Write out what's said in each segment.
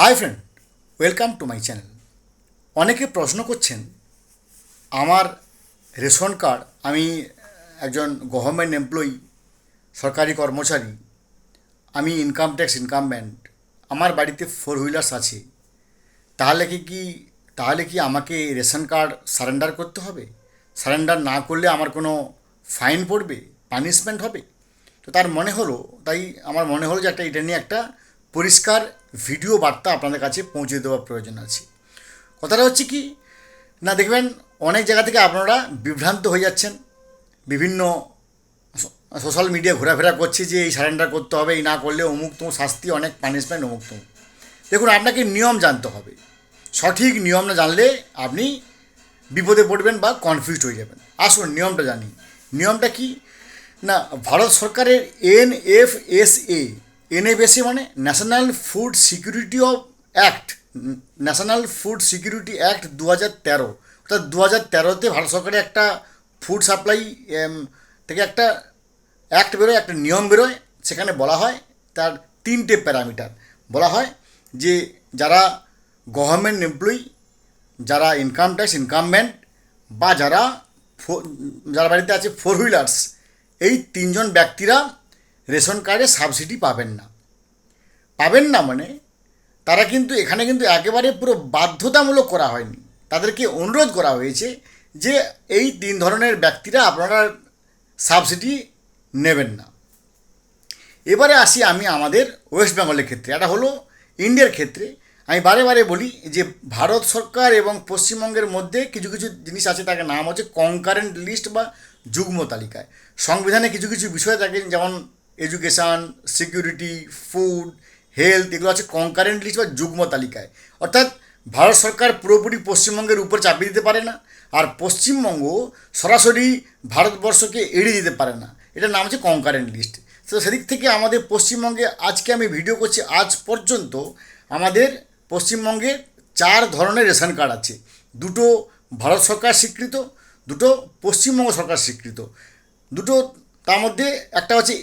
Hi friend, welcome to my channel. অনেকে প্রশ্ন করছেন আমার রেশন কার্ড, আমি একজন গভর্নমেন্ট এমপ্লয়ি, সরকারি কর্মচারী, আমি ইনকাম ট্যাক্স ইনকামব্যান্ট, আমার বাড়িতে ফোর হুইলার্স আছে, তাহলে কি আমাকে রেশন কার্ড সারেন্ডার করতে হবে? সারেন্ডার না করলে আমার কোনো ফাইন পড়বে, পানিশমেন্ট হবে? তো তাই আমার মনে হলো যে এটা নিয়ে একটা পরিষ্কার ভিডিও বার্তা আপনাদের কাছে পৌঁছে দেওয়ার প্রয়োজন আছে। কথাটা হচ্ছে কি না, দেখবেন অনেক জায়গা থেকে আপনারা বিভ্রান্ত হয়ে যাচ্ছেন, বিভিন্ন সোশ্যাল মিডিয়া ঘোরাফেরা করছে যে এই সারেন্ডার করতে হবে, এই না করলে অমুক তমুক শাস্তি, অনেক পানিশমেন্ট, অমুক তমুক। দেখুন, আপনাকে নিয়ম জানতে হবে। সঠিক নিয়ম না জানলে আপনি বিপদে পড়বেন বা কনফিউজড হয়ে যাবেন। আসুন নিয়মটা জানি। নিয়মটা কি না, ভারত সরকারের NFSA, NFSA মানে national food security act, national food security act 2013, অর্থাৎ 2013-তে ভারত সরকারের একটা ফুড সাপ্লাই থেকে একটা অ্যাক্ট বেরোয়, একটা নিয়ম বেরোয়। সেখানে বলা হয়, তার তিনটে প্যারামিটার বলা হয় যে যারা গভর্নমেন্ট এমপ্লয়ি, যারা ইনকাম ট্যাক্স ইনকামব্যান্ট, বা যারা বাড়িতে আছে ফোর হুইলার্স, এই তিনজন ব্যক্তিরা রেশন কার্ডে সাবসিডি পাবেন না মানে তারা কিন্তু এখানে কিন্তু একেবারে পুরো বাধ্যতামূলক করা হয়নি, তাদেরকে অনুরোধ করা হয়েছে যে এই তিন ধরনের ব্যক্তিরা আপনারা সাবসিডি নেবেন না। এবারে আসি আমি আমাদের ওয়েস্ট বেঙ্গলের ক্ষেত্রে, এটা হলো ইন্ডিয়ার ক্ষেত্রে। আমি বারে বারে বলি যে ভারত সরকার এবং পশ্চিমবঙ্গের মধ্যে কিছু কিছু জিনিস আছে, তাকে নাম হচ্ছে কনকারেন্ট লিস্ট বা যুগ্ম তালিকায়। সংবিধানে কিছু কিছু বিষয় থাকে, যেমন এডুকেশান, সিকিউরিটি, ফুড, হেলথ, এগুলো আছে কনকারেন্ট লিস্ট বা যুগ্ম তালিকায়। অর্থাৎ ভারত সরকার পুরোপুরি পশ্চিমবঙ্গের উপর চাপিয়ে দিতে পারে না, আর পশ্চিমবঙ্গ সরাসরি ভারতবর্ষকে এড়িয়ে দিতে পারে না। এটার নাম হচ্ছে কনকারেন্ট লিস্ট। তো সেদিক থেকে আমাদের পশ্চিমবঙ্গে আজকে আমি ভিডিও করছি, আজ পর্যন্ত আমাদের পশ্চিমবঙ্গে 4 ধরনের রেশন কার্ড আছে। দুটো ভারত সরকার স্বীকৃত, দুটো পশ্চিমবঙ্গ সরকার স্বীকৃত। দুটো, তার মধ্যে একটা হচ্ছে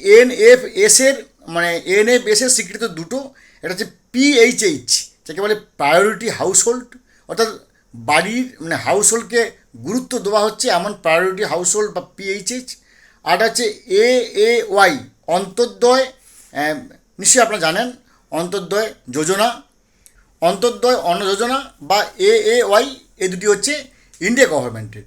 এনএফএসের স্বীকৃত দুটো। এটা হচ্ছে PHH, যাকে বলে প্রায়োরিটি হাউস হোল্ড, অর্থাৎ বাড়ির মানে হাউস হোল্ডকে গুরুত্ব দেওয়া হচ্ছে এমন প্রায়োরিটি হাউস হোল্ড বা PHH। আর হচ্ছে AAY, অন্তর্দয়, নিশ্চয়ই আপনারা জানেন, অন্তর্দয় যোজনা, অন্তর্দয় অন্ন যোজনা বা AAY, এই দুটি হচ্ছে ইন্ডিয়া গভর্নমেন্টের।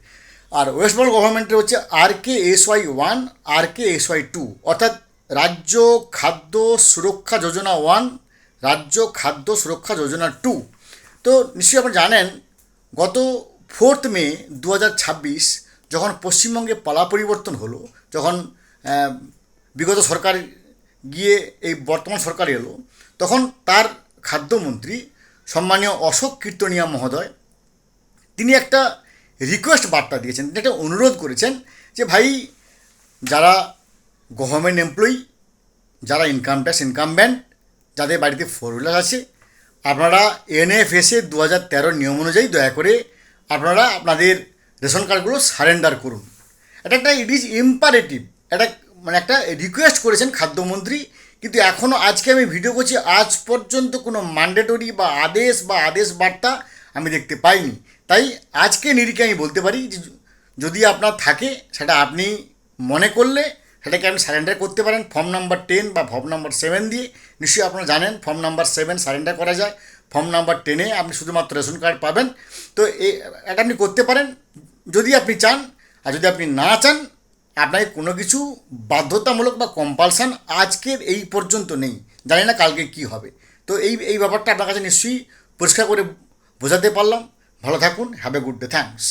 আর ওয়েস্ট বেঙ্গল গভর্নমেন্টের হচ্ছে RKSY 1, RKSY 2, অর্থাৎ রাজ্য খাদ্য সুরক্ষা যোজনা 1, রাজ্য খাদ্য সুরক্ষা যোজনা 2। তো নিশ্চয়ই আপনারা জানেন, গত 4 মে 2026 যখন পশ্চিমবঙ্গে পালা পরিবর্তন হলো, যখন বিগত সরকার গিয়ে এই বর্তমান সরকার এলো, তখন তার খাদ্যমন্ত্রী সম্মানীয় অশোক কীর্তনিয়া মহোদয়, তিনি একটা রিকোয়েস্ট বার্তা দিয়েছেন, একটা অনুরোধ করেছেন যে ভাই, যারা গভর্নমেন্ট এমপ্লয়ি, যারা ইনকাম ট্যাক্স ইনকামব্যান্ট, যাদের বাড়িতে ফোর হুইলার আছে, আপনারা NFSA 2013 নিয়ম অনুযায়ী দয়া করে আপনারা আপনাদের রেশন কার্ডগুলো সারেন্ডার করুন। ইট ইজ ইম্পারেটিভ, একটা রিকোয়েস্ট করেছেন খাদ্যমন্ত্রী। কিন্তু এখনও আজকে আমি ভিডিও করছি, আজ পর্যন্ত কোনো ম্যান্ডেটরি বা আদেশ বার্তা আমি দেখতে পাইনি। তাই আজকে নিরিখে আমি বলতে পারি যে যদি আপনার থাকে, সেটা আপনি মনে করলে সেটাকে আপনি সারেন্ডার করতে পারেন ফর্ম নাম্বার 10 বা ফর্ম নাম্বার 7 দিয়ে। নিশ্চয়ই আপনারা জানেন ফর্ম নাম্বার 7 সারেন্ডার করা যায়, ফর্ম নাম্বার 10-এ আপনি শুধুমাত্র রেশন কার্ড পাবেন। তো এটা আপনি করতে পারেন যদি আপনি চান। আর যদি আপনি না চান, আপনাকে কোনো কিছু বাধ্যতামূলক বা কম্পালসান আজকের এই পর্যন্ত নেই, জানি না কালকে কি হবে। তো এই ব্যাপারটা আপনার কাছে নিশ্চয়ই পরিষ্কার করে বোঝাতে পারলাম। ভালো থাকুন, have a good day, thanks.